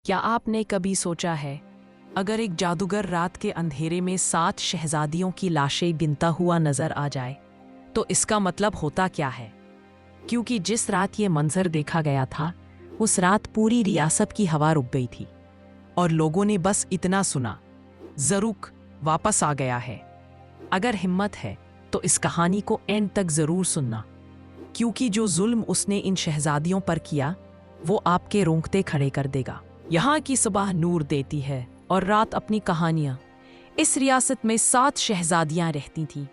क्या आपने कभी सोचा है, अगर एक जादूगर रात के अंधेरे में 7 शहजादियों की लाशें बिनता हुआ नजर आ जाए, तो इसका मतलब होता क्या है? क्योंकि जिस रात ये मंजर देखा गया था, उस रात पूरी रियासत की हवा रुक गई थी और लोगों ने बस इतना सुना, ज़रूक वापस आ गया है। अगर हिम्मत है तो इस कहानी को एंड तक जरूर सुनना, क्योंकि जो जुल्म उसने इन शहजादियों पर किया, वो आपके रोंगटे खड़े कर देगा। यहाँ की सुबह नूर देती है और रात अपनी कहानियाँ। इस रियासत में 7 शहजादियाँ रहती थीं,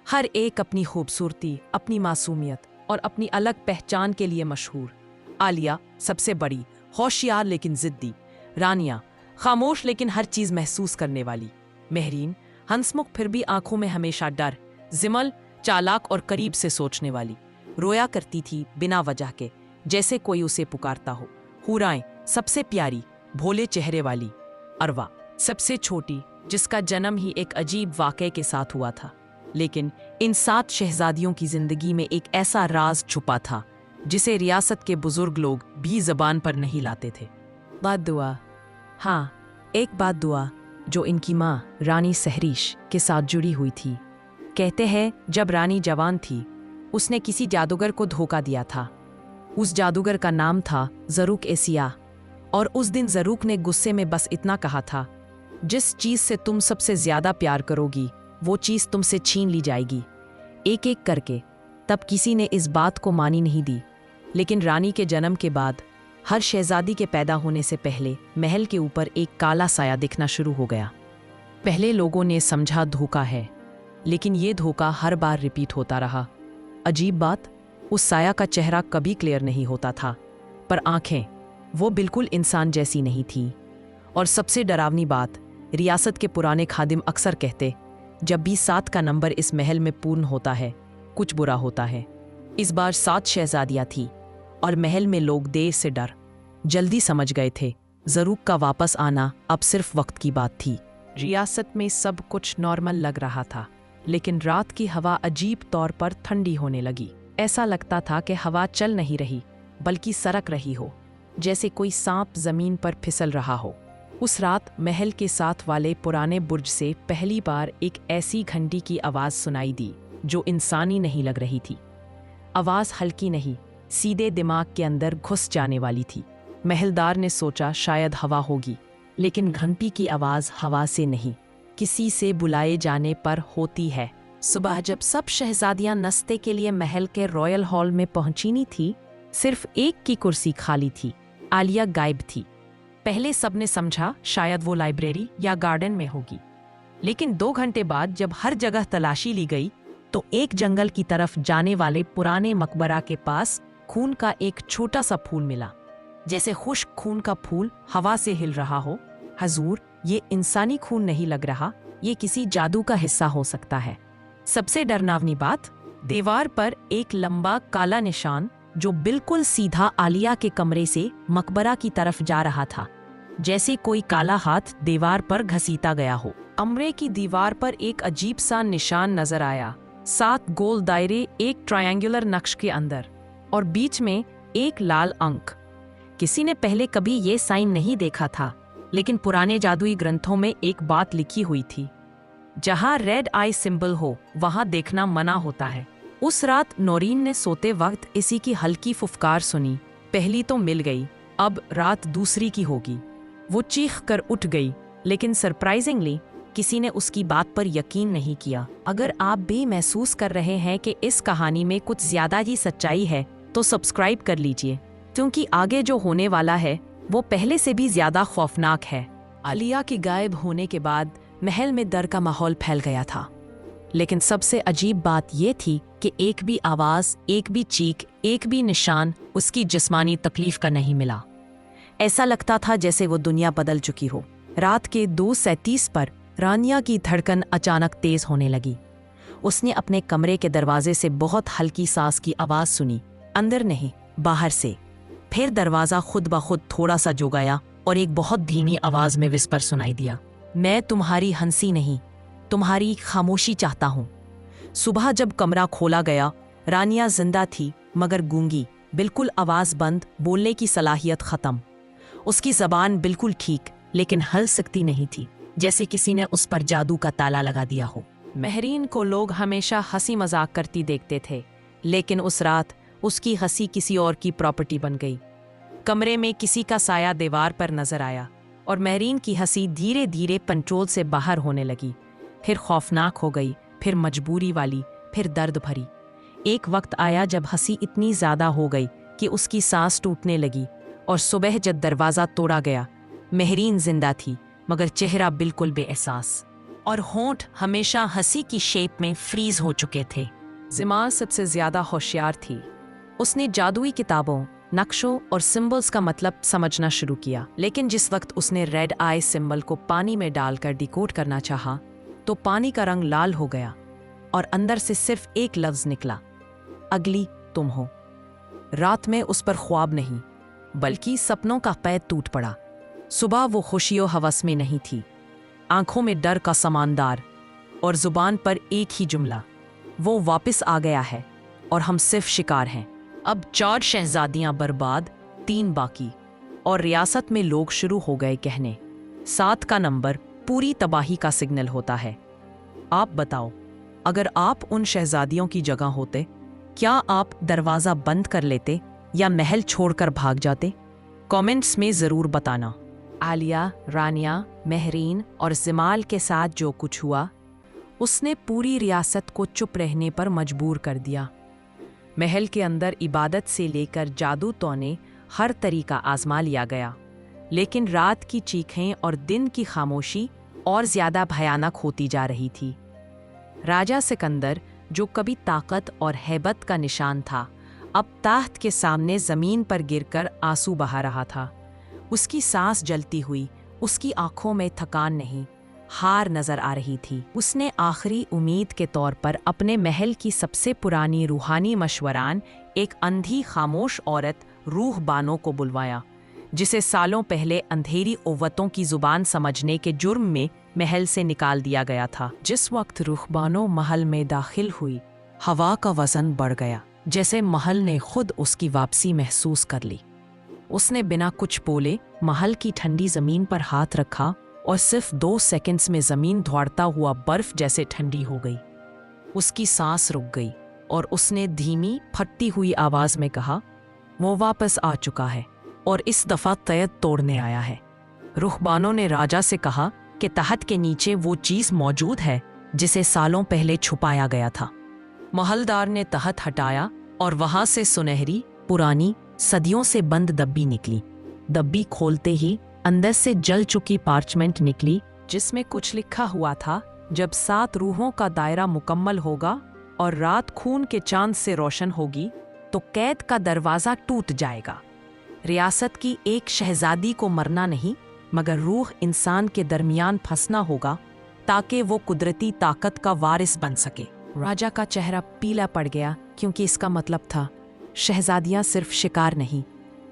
हर एक अपनी खूबसूरती, अपनी मासूमियत और अपनी अलग पहचान के लिए मशहूर। आलिया सबसे बड़ी, होशियार लेकिन जिद्दी। रानिया खामोश लेकिन हर चीज़ महसूस करने वाली। महरीन हंसमुख फिर भी आंखों में हमेशा डर। जिमल चालाक और करीब से सोचने वाली, रोया करती थी बिना वजह के, जैसे कोई उसे पुकारता हो। हुराएं सबसे प्यारी, भोले चेहरे वाली। अरवा सबसे छोटी, जिसका जन्म ही एक अजीब वाक़े के साथ हुआ था। लेकिन इन 7 शहजादियों की जिंदगी में एक ऐसा राज छुपा था जिसे रियासत के बुजुर्ग लोग भी जबान पर नहीं लाते थे। बात दुआ, हाँ, एक बात दुआ जो इनकी माँ रानी सहरीश के साथ जुड़ी हुई थी। कहते हैं जब रानी जवान थी, उसने किसी जादूगर को धोखा दिया था। उस जादूगर का नाम था ज़रूक एसिया, और उस दिन ज़रूक ने गुस्से में बस इतना कहा था, जिस चीज़ से तुम सबसे ज़्यादा प्यार करोगी, वो चीज़ तुमसे छीन ली जाएगी। एक एक करके तब किसी ने इस बात को मानी नहीं दी, लेकिन रानी के जन्म के बाद हर शहजादी के पैदा होने से पहले महल के ऊपर एक काला साया दिखना शुरू हो गया। पहले लोगों ने समझा धोखा है, लेकिन ये धोखा हर बार रिपीट होता रहा। अजीब बात, उस साया का चेहरा कभी क्लियर नहीं होता था, पर आंखें वो बिल्कुल इंसान जैसी नहीं थी। और सबसे डरावनी बात, रियासत के पुराने खादिम अक्सर कहते, जब भी 7 का नंबर इस महल में पूर्ण होता है, कुछ बुरा होता है। इस बार 7 शहजादियाँ थीं और महल में लोग देर से डर जल्दी समझ गए थे, ज़रूक का वापस आना अब सिर्फ वक्त की बात थी। रियासत में सब कुछ नॉर्मल लग रहा था, लेकिन रात की हवा अजीब तौर पर ठंडी होने लगी। ऐसा लगता था कि हवा चल नहीं रही, बल्कि सरक रही हो, जैसे कोई सांप जमीन पर फिसल रहा हो। उस रात महल के साथ वाले पुराने बुर्ज से पहली बार एक ऐसी घंटी की आवाज़ सुनाई दी जो इंसानी नहीं लग रही थी। आवाज़ हल्की नहीं, सीधे दिमाग के अंदर घुस जाने वाली थी। महलदार ने सोचा शायद हवा होगी, लेकिन घंटी की आवाज़ हवा से नहीं, किसी से बुलाए जाने पर होती है। सुबह जब सब शहजादियां नाश्ते के लिए महल के रॉयल हॉल में पहुंचीनी थी, सिर्फ एक की कुर्सी खाली थी। आलिया गायब थी। पहले सबने समझा शायद वो लाइब्रेरी या गार्डन में होगी, लेकिन 2 घंटे बाद जब हर जगह तलाशी ली गई, तो एक जंगल की तरफ जाने वाले पुराने मकबरा के पास खून का एक छोटा सा फूल मिला, जैसे खुश्क खून का फूल हवा से हिल रहा हो। हजूर, ये इंसानी खून नहीं लग रहा, ये किसी जादू का हिस्सा हो सकता है। सबसे डरावनी बात, दीवार पर एक लंबा काला निशान जो बिल्कुल सीधा आलिया के कमरे से मकबरा की तरफ जा रहा था, जैसे कोई काला हाथ दीवार पर घसीटा गया हो। कमरे की दीवार पर एक अजीब सा निशान नजर आया, 7 गोल दायरे एक ट्रायंगुलर नक्श के अंदर, और बीच में एक लाल अंक। किसी ने पहले कभी ये साइन नहीं देखा था, लेकिन पुराने जादुई ग्रंथों में एक बात लिखी हुई थी, जहां रेड आई सिंबल हो वहां देखना मना होता है। उस रात नौरीन ने सोते वक्त इसी की हल्की फुफकार सुनी। पहली तो मिल गई, अब रात दूसरी की होगी। वो चीख कर उठ गई, लेकिन सरप्राइजिंगली किसी ने उसकी बात पर यकीन नहीं किया। अगर आप भी महसूस कर रहे हैं कि इस कहानी में कुछ ज्यादा ही सच्चाई है, तो सब्सक्राइब कर लीजिए, क्योंकि आगे जो होने वाला है वो पहले से भी ज्यादा खौफनाक है। आलिया के गायब होने के बाद महल में डर का माहौल फैल गया था, लेकिन सबसे अजीब बात यह थी कि एक भी आवाज, एक भी चीख, एक भी निशान उसकी जिस्मानी तकलीफ का नहीं मिला। ऐसा लगता था जैसे वो दुनिया बदल चुकी हो। रात के 2:37 पर रानिया की धड़कन अचानक तेज होने लगी। उसने अपने कमरे के दरवाजे से बहुत हल्की सांस की आवाज सुनी, अंदर नहीं, बाहर से। फिर दरवाजा खुद ब खुद थोड़ा सा जो गया और एक बहुत धीमी आवाज में विस्पर सुनाई दिया, मैं तुम्हारी हंसी नहीं, तुम्हारी खामोशी चाहता हूँ। सुबह जब कमरा खोला गया, रानिया जिंदा थी मगर गूंगी, बिल्कुल आवाज बंद, बोलने की सलाहियत खत्म। उसकी जबान बिल्कुल ठीक लेकिन हल सकती नहीं थी, जैसे किसी ने उस पर जादू का ताला लगा दिया हो। महरीन को लोग हमेशा हंसी मजाक करती देखते थे, लेकिन उस रात उसकी हंसी किसी और की प्रॉपर्टी बन गई। कमरे में किसी का साया दीवार पर नजर आया और महरीन की हंसी धीरे धीरे कंट्रोल से बाहर होने लगी। फिर खौफनाक हो गई, फिर मजबूरी वाली, फिर दर्द भरी। एक वक्त आया जब हंसी इतनी ज्यादा हो गई कि उसकी सांस टूटने लगी, और सुबह जब दरवाजा तोड़ा गया, महरीन जिंदा थी मगर चेहरा बिल्कुल बेएहसास, और होंठ हमेशा हंसी की शेप में फ्रीज हो चुके थे। जिमाल सबसे ज्यादा होशियार थी। उसने जादुई किताबों, नक्शों और सिंबल्स का मतलब समझना शुरू किया, लेकिन जिस वक्त उसने रेड आई सिंबल को पानी में डालकर डिकोड करना चाहा, तो पानी का रंग लाल हो गया और अंदर से सिर्फ एक लफ्ज निकला, अगली तुम हो। रात में उस पर ख्वाब नहीं बल्कि सपनों का कैद टूट पड़ा। सुबह वो खुशियों हवस में नहीं थी, आंखों में डर का समानदार, और जुबान पर एक ही जुमला, वो वापस आ गया है और हम सिर्फ शिकार हैं। अब 4 शहजादियां बर्बाद, 3 बाकी, और रियासत में लोग शुरू हो गए कहने, 7 का नंबर पूरी तबाही का सिग्नल होता है। आप बताओ, अगर आप उन शहजादियों की जगह होते, क्या आप दरवाजा बंद कर लेते या महल छोड़कर भाग जाते? कमेंट्स में जरूर बताना। आलिया, रानिया, महरीन और जिमाल के साथ जो कुछ हुआ, उसने पूरी रियासत को चुप रहने पर मजबूर कर दिया। महल के अंदर इबादत से लेकर जादू तोने हर तरीका आजमा लिया गया, लेकिन रात की चीखें और दिन की खामोशी और ज्यादा भयानक होती जा रही थी। राजा सिकंदर, जो कभी ताकत और हैबत का निशान था, अब ताख्त के सामने जमीन पर गिरकर आंसू बहा रहा था। उसकी सांस जलती हुई, उसकी आंखों में थकान नहीं, हार नजर आ रही थी। उसने आखिरी उम्मीद के तौर पर अपने महल की सबसे पुरानी रूहानी मशवरान, एक अंधी खामोश औरत रूह बानो को बुलवाया, जिसे सालों पहले अंधेरी ओवतों की जुबान समझने के जुर्म में महल से निकाल दिया गया था। जिस वक्त रूह बानो महल में दाखिल हुई, हवा का वजन बढ़ गया, जैसे महल ने खुद उसकी वापसी महसूस कर ली। उसने बिना कुछ बोले महल की ठंडी जमीन पर हाथ रखा और सिर्फ 2 सेकंड्स में जमीन धुआरता हुआ बर्फ जैसे ठंडी हो गई। उसकी सांस रुक गई और उसने धीमी फटती हुई आवाज में कहा, वो वापस आ चुका है और इस दफा तयत तोड़ने आया है। रुहबानों ने राजा से कहा कि तहत के नीचे वो चीज मौजूद है जिसे सालों पहले छुपाया गया था। महलदार ने तहत हटाया और वहां से सुनहरी, पुरानी, सदियों से बंद डब्बी निकली। डब्बी खोलते ही अंदर से जल चुकी पार्चमेंट निकली, जिसमें कुछ लिखा हुआ था, जब 7 रूहों का दायरा मुकम्मल होगा और रात खून के चांद से रोशन होगी, तो कैद का दरवाजा टूट जाएगा। रियासत की एक शहजादी को मरना नहीं, मगर रूह इंसान के दरमियान फंसना होगा, ताकि वो कुदरती ताकत का वारिस बन सके। राजा का चेहरा पीला पड़ गया, क्योंकि इसका मतलब था शहजादियां सिर्फ शिकार नहीं,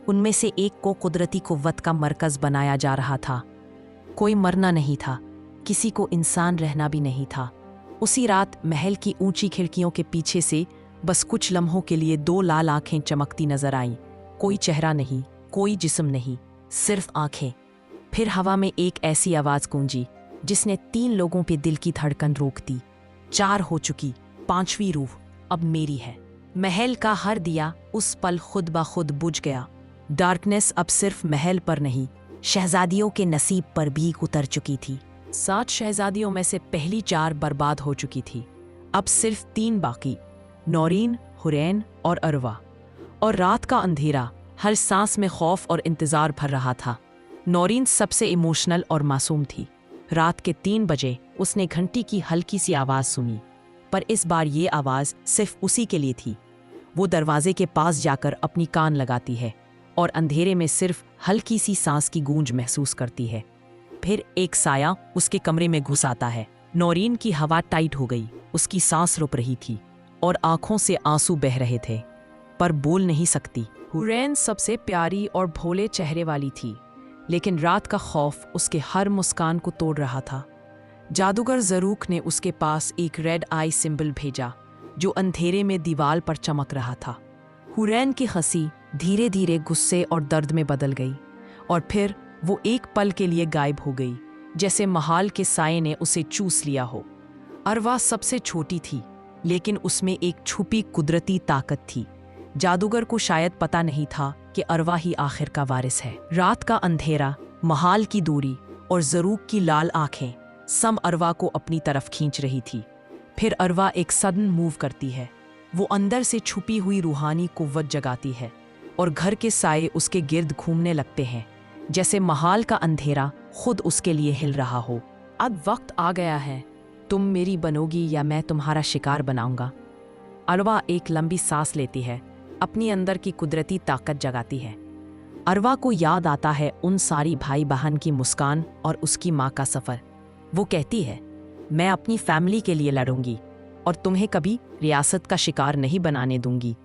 उनमें से एक को कुदरती कुव्वत का मरकज बनाया जा रहा था। कोई मरना नहीं था, किसी को इंसान रहना भी नहीं था। उसी रात महल की ऊंची खिड़कियों के पीछे से बस कुछ लम्हों के लिए 2 लाल आंखें चमकती नजर आईं। कोई चेहरा नहीं, कोई जिस्म नहीं, सिर्फ आंखें। फिर हवा में एक ऐसी आवाज गूंजी जिसने 3 लोगों पे दिल की धड़कन रोक दी। 4 हो चुकी, 5वीं रूह अब मेरी है। महल का हर दिया उस पल खुद ब खुद बुझ गया। डार्कनेस अब सिर्फ महल पर नहीं, शहजादियों के नसीब पर भी उतर चुकी थी। 7 शहजादियों में से पहली 4 बर्बाद हो चुकी थी। अब सिर्फ 3 बाकी, नौरीन, हुरैन और अरवा। और रात का अंधेरा हर सांस में खौफ और इंतजार भर रहा था। नौरीन सबसे इमोशनल और मासूम थी। रात के 3 बजे उसने घंटी की हल्की सी आवाज सुनी, पर इस बार ये आवाज सिर्फ उसी के लिए थी। वो दरवाजे के पास जाकर अपनी कान लगाती है और अंधेरे में सिर्फ हल्की सी सांस की गूंज महसूस करती है। फिर एक साया उसके कमरे में घुस आता है। नौरीन की हवा टाइट हो गई, उसकी सांस रुक रही थी और आंखों से आंसू बह रहे थे, पर बोल नहीं सकती। हुरैन सबसे प्यारी और भोले चेहरे वाली थी, लेकिन रात का खौफ उसके हर मुस्कान को तोड़ रहा था। जादूगर ज़रूक ने उसके पास एक रेड आई सिंबल भेजा, जो अंधेरे में दीवार पर चमक रहा था। हुरैन की हंसी धीरे धीरे गुस्से और दर्द में बदल गई। और फिर वो एक पल के लिए गायब हो गई, जैसे महाल के साये ने उसे चूस लिया हो। अरवा सबसे छोटी थी, लेकिन उसमें एक छुपी कुदरती ताकत थी। जादूगर को शायद पता नहीं था कि अरवा ही आखिर का वारिस है। रात का अंधेरा, महाल की दूरी और ज़रूक की लाल आंखें सम अरवा को अपनी तरफ खींच रही थी। फिर अरवा एक सडन मूव करती है। वो अंदर से छुपी हुई रूहानी कुव्वत जगाती है और घर के साये उसके गिर्द घूमने लगते हैं, जैसे महाल का अंधेरा खुद उसके लिए हिल रहा हो। अब वक्त आ गया है, तुम मेरी बनोगी या मैं तुम्हारा शिकार बनाऊंगा। अरवा एक लंबी सांस लेती है, अपनी अंदर की कुदरती ताकत जगाती है। अरवा को याद आता है उन सारी भाई बहन की मुस्कान और उसकी माँ का सफ़र। वो कहती है, मैं अपनी फैमिली के लिए लड़ूंगी और तुम्हें कभी रियासत का शिकार नहीं बनाने दूंगी।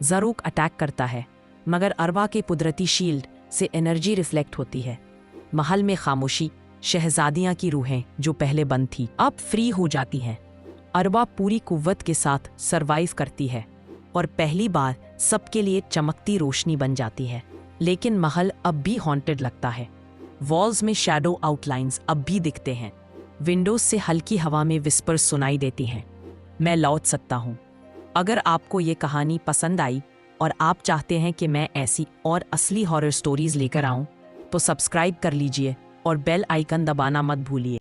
ज़रूक अटैक करता है, मगर अरवा के कुदरती शील्ड से एनर्जी रिफ्लेक्ट होती है। महल में खामोशी, शहजादियां की रूहें जो पहले बंद थी अब फ्री हो जाती हैं। अरवा पूरी कुव्वत के साथ सरवाइव करती है और पहली बार सबके लिए चमकती रोशनी बन जाती है। लेकिन महल अब भी हॉन्टेड लगता है। वॉल्स में शैडो आउटलाइंस अब भी दिखते हैं। विंडोज से हल्की हवा में विस्पर्स सुनाई देती हैं। मैं लौट सकता हूँ। अगर आपको ये कहानी पसंद आई और आप चाहते हैं कि मैं ऐसी और असली हॉरर स्टोरीज लेकर आऊँ, तो सब्सक्राइब कर लीजिए और बेल आइकन दबाना मत भूलिए।